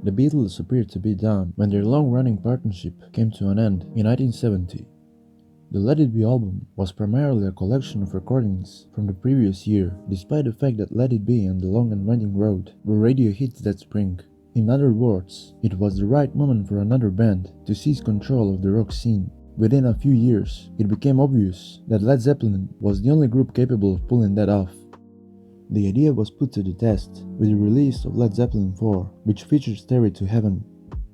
The Beatles appeared to be done when their long-running partnership came to an end in 1970. The Let It Be album was primarily a collection of recordings from the previous year, despite the fact that Let It Be and The Long and Winding Road were radio hits that spring. In other words, it was the right moment for another band to seize control of the rock scene. Within a few years, it became obvious that Led Zeppelin was the only group capable of pulling that off. The idea was put to the test with the release of Led Zeppelin 4, which featured Stairway to Heaven.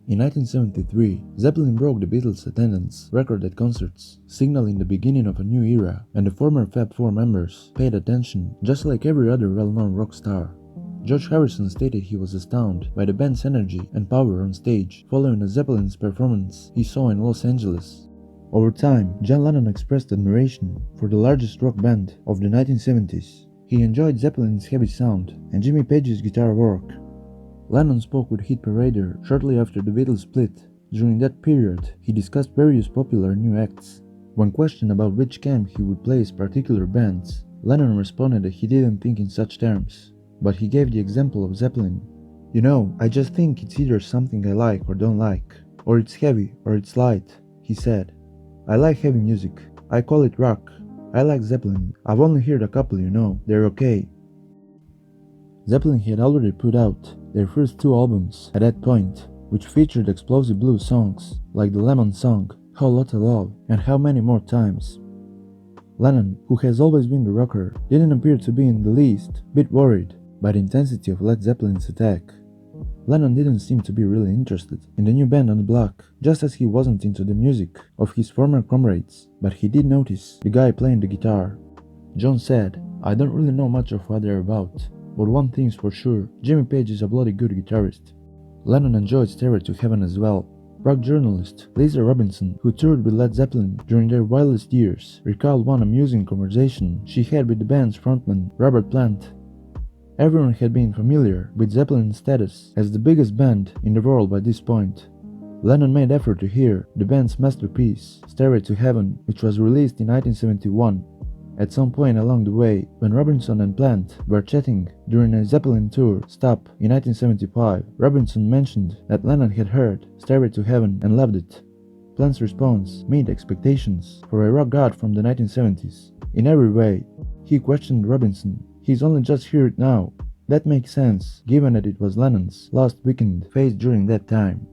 In 1973, Zeppelin broke the Beatles' attendance record at concerts, signaling the beginning of a new era, and the former Fab Four members paid attention just like every other well-known rock star. George Harrison stated he was astounded by the band's energy and power on stage following a Zeppelin's performance he saw in Los Angeles. Over time, John Lennon expressed admiration for the largest rock band of the 1970s. He enjoyed Zeppelin's heavy sound and Jimmy Page's guitar work. Lennon spoke with Hit Parader shortly after the Beatles split. During that period, he discussed various popular new acts. When questioned about which camp he would place particular bands, Lennon responded that he didn't think in such terms, but he gave the example of Zeppelin. "You know, I just think it's either something I like or don't like, or it's heavy or it's light," he said. "I like heavy music. I call it rock. I like Zeppelin. I've only heard a couple, they're okay." Zeppelin had already put out their first two albums at that point, which featured explosive blues songs like the Lemon Song, Whole Lotta Love, and How Many More Times. Lennon, who has always been the rocker, didn't appear to be in the least bit worried by the intensity of Led Zeppelin's attack. Lennon didn't seem to be really interested in the new band on the block, just as he wasn't into the music of his former comrades, but he did notice the guy playing the guitar. John said, "I don't really know much of what they're about, but one thing's for sure, Jimmy Page is a bloody good guitarist." Lennon enjoyed Stairway to Heaven as well. Rock journalist Lisa Robinson, who toured with Led Zeppelin during their wildest years, recalled one amusing conversation she had with the band's frontman, Robert Plant. Everyone had been familiar with Zeppelin's status as the biggest band in the world by this point. Lennon made effort to hear the band's masterpiece, Stairway to Heaven, which was released in 1971. At some point along the way, when Robinson and Plant were chatting during a Zeppelin tour stop in 1975, Robinson mentioned that Lennon had heard Stairway to Heaven and loved it. Plant's response met expectations for a rock god from the 1970s. In every way, he questioned Robinson. "He's only just heard it now." That makes sense, given that it was Lennon's last weekend faced during that time.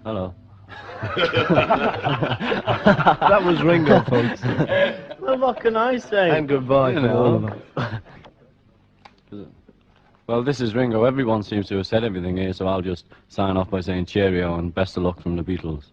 Hello. That was Ringo, folks. Well, what can I say? And goodbye You to all of know. us. Well, this is Ringo. Everyone seems to have said everything here, so I'll just sign off by saying cheerio and best of luck from the Beatles.